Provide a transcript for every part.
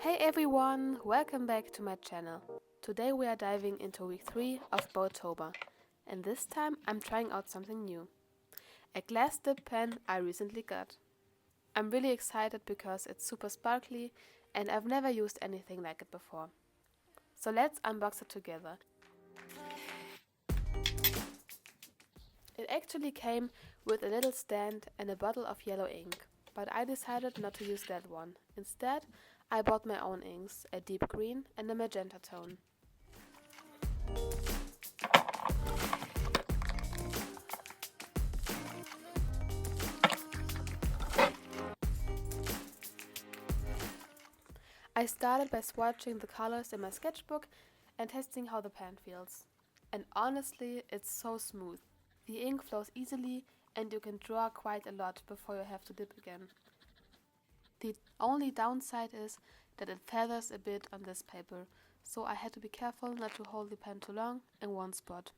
Hey everyone, welcome back to my channel. Today we are diving into week 3 of Botober, and this time I'm trying out something new. A glass dip pen I recently got. I'm really excited because it's super sparkly and I've never used anything like it before. So let's unbox it together. It actually came with a little stand and a bottle of yellow ink, but I decided not to use that one. Instead, I bought my own inks, a deep green and a magenta tone. I started by swatching the colors in my sketchbook and testing how the pen feels. And honestly, it's so smooth. The ink flows easily and you can draw quite a lot before you have to dip again. The only downside is that it feathers a bit on this paper, so I had to be careful not to hold the pen too long in one spot.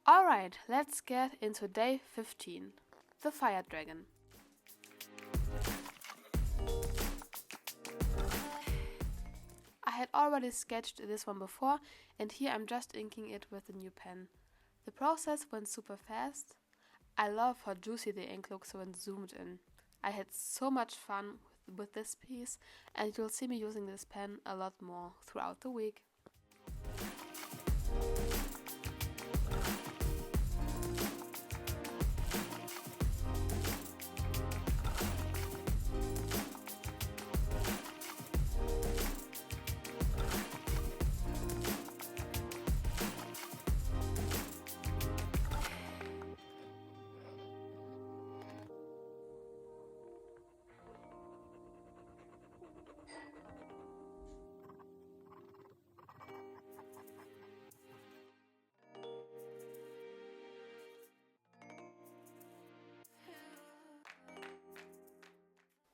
Alright, let's get into day 15, the Fire Dragon. I had already sketched this one before, and here I'm just inking it with the new pen. The process went super fast. I love how juicy the ink looks when zoomed in. I had so much fun with this piece, and you'll see me using this pen a lot more throughout the week.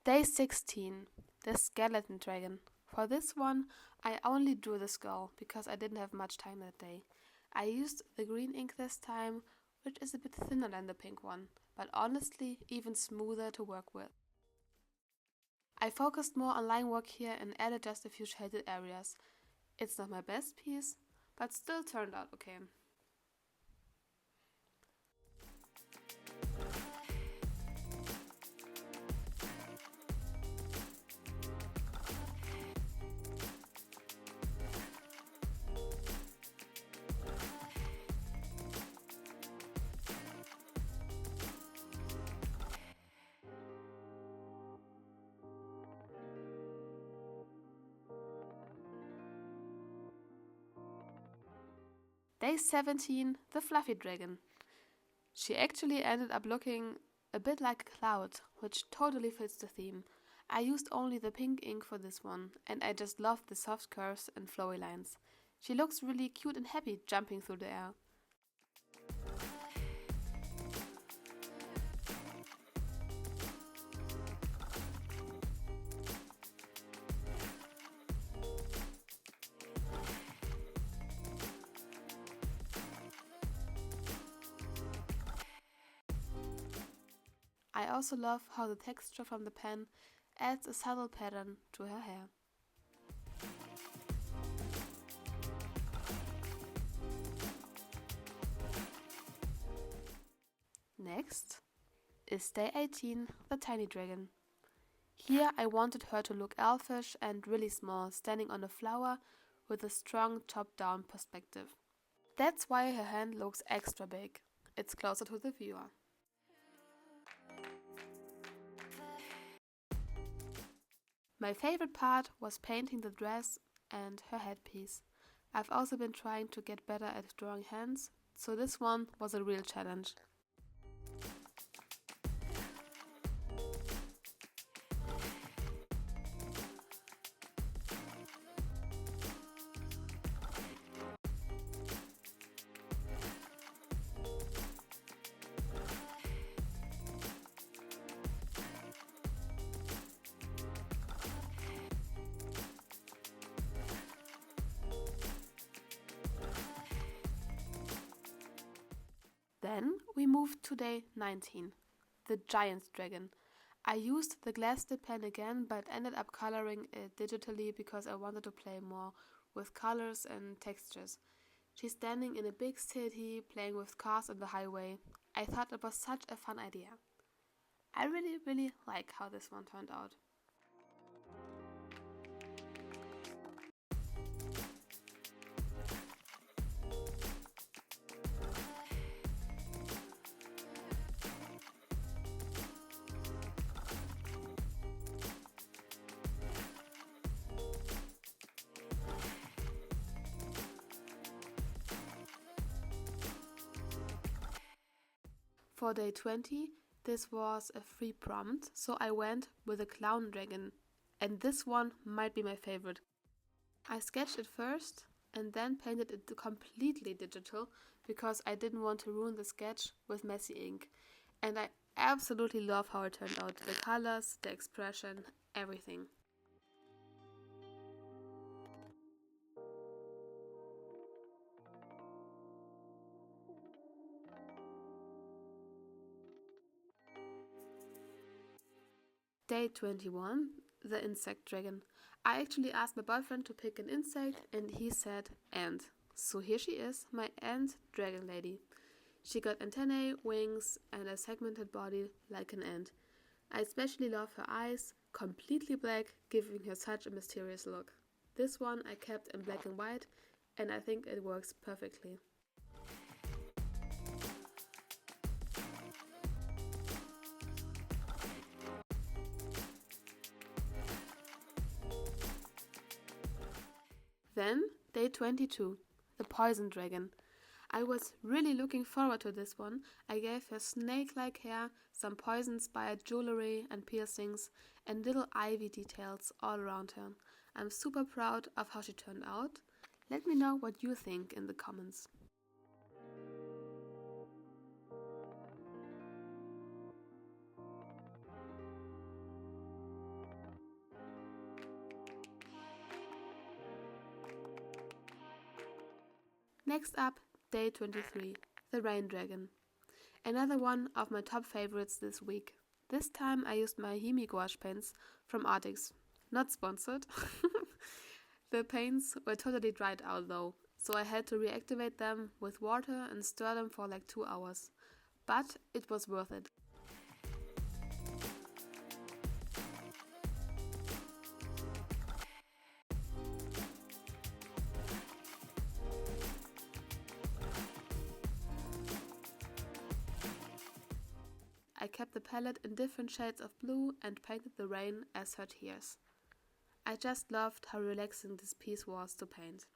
Day 16, the Skeleton Dragon. For this one, I only drew the skull because I didn't have much time that day. I used the green ink this time, which is a bit thinner than the pink one, but honestly even smoother to work with. I focused more on line work here and added just a few shaded areas. It's not my best piece, but still turned out okay. Day 17, the Fluffy Dragon. She actually ended up looking a bit like a cloud, which totally fits the theme. I used only the pink ink for this one, and I just loved the soft curves and flowy lines. She looks really cute and happy jumping through the air. I also love how the texture from the pen adds a subtle pattern to her hair. Next is day 18, the Tiny Dragon. Here I wanted her to look elfish and really small, standing on a flower with a strong top-down perspective. That's why her hand looks extra big. It's closer to the viewer. My favorite part was painting the dress and her headpiece. I've also been trying to get better at drawing hands, so this one was a real challenge. Then we moved to day 19, the giant dragon. I used the glass dip pen again, but ended up coloring it digitally because I wanted to play more with colors and textures. She's standing in a big city playing with cars on the highway. I thought it was such a fun idea. I really like how this one turned out. For day 20, this was a free prompt, so I went with a clown dragon, and this one might be my favorite. I sketched it first and then painted it completely digital because I didn't want to ruin the sketch with messy ink. And I absolutely love how it turned out. The colors, the expression, everything. Day 21, the insect dragon. I actually asked my boyfriend to pick an insect and he said ant. So here she is, my ant dragon lady. She got antennae, wings, and a segmented body like an ant. I especially love her eyes, completely black, giving her such a mysterious look. This one I kept in black and white, and I think it works perfectly. Then, day 22, the poison dragon. I was really looking forward to this one. I gave her snake-like hair, some poison-inspired jewelry and piercings, and little ivy details all around her. I'm super proud of how she turned out. Let me know what you think in the comments. Next up, day 23, the rain dragon. Another one of my top favorites this week. This time I used my Gouache paints from Artix. Not sponsored. The paints were totally dried out though, so I had to reactivate them with water and stir them for like 2 hours. But it was worth it. I kept the palette in different shades of blue and painted the rain as her tears. I just loved how relaxing this piece was to paint.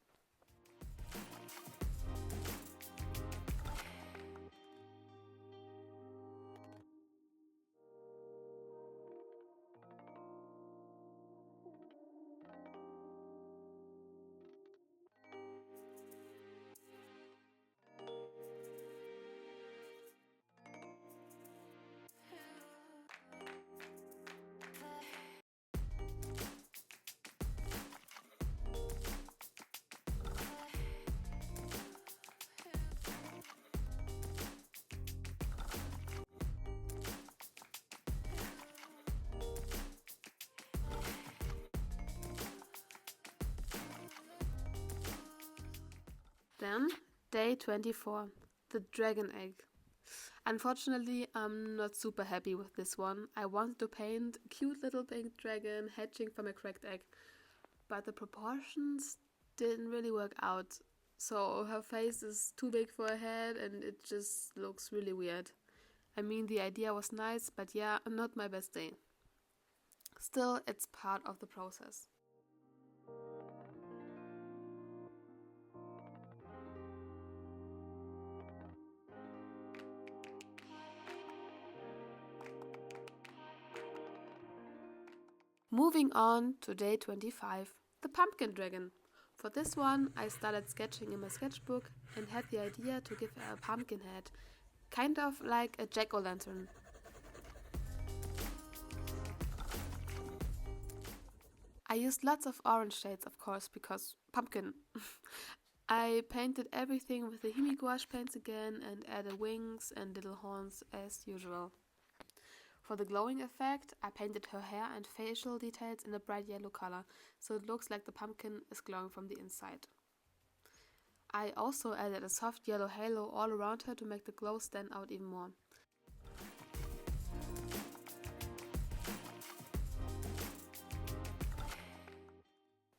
Then, day 24, the dragon egg. Unfortunately, I'm not super happy with this one. I wanted to paint a cute little pink dragon hatching from a cracked egg, but the proportions didn't really work out. So her face is too big for her head and it just looks really weird. I mean, the idea was nice, but yeah, not my best day. Still, it's part of the process. Moving on to day 25, the pumpkin dragon. For this one, I started sketching in my sketchbook and had the idea to give her a pumpkin head, kind of like a jack-o'-lantern. I used lots of orange shades, of course, because pumpkin. I painted everything with the gouache paints again and added wings and little horns as usual. For the glowing effect, I painted her hair and facial details in a bright yellow color, so it looks like the pumpkin is glowing from the inside. I also added a soft yellow halo all around her to make the glow stand out even more.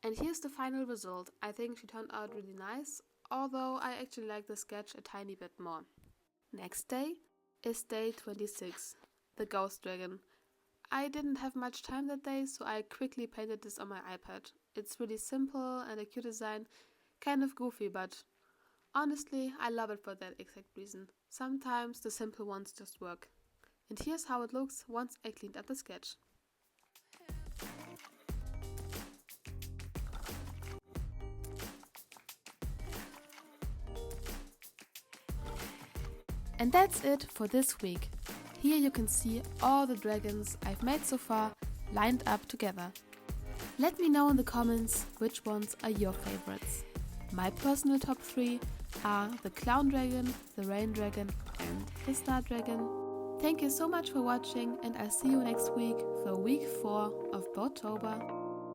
And here's the final result. I think she turned out really nice, although I actually like the sketch a tiny bit more. Next day is day 26, the ghost dragon. I didn't have much time that day, so I quickly painted this on my iPad. It's really simple and a cute design, kind of goofy, but honestly, I love it for that exact reason. Sometimes the simple ones just work. And here's how it looks once I cleaned up the sketch. And that's it for this week. Here you can see all the dragons I've made so far lined up together. Let me know in the comments which ones are your favorites. My personal top 3 are the clown dragon, the rain dragon and the star dragon. Thank you so much for watching and I'll see you next week for week 4 of Botober.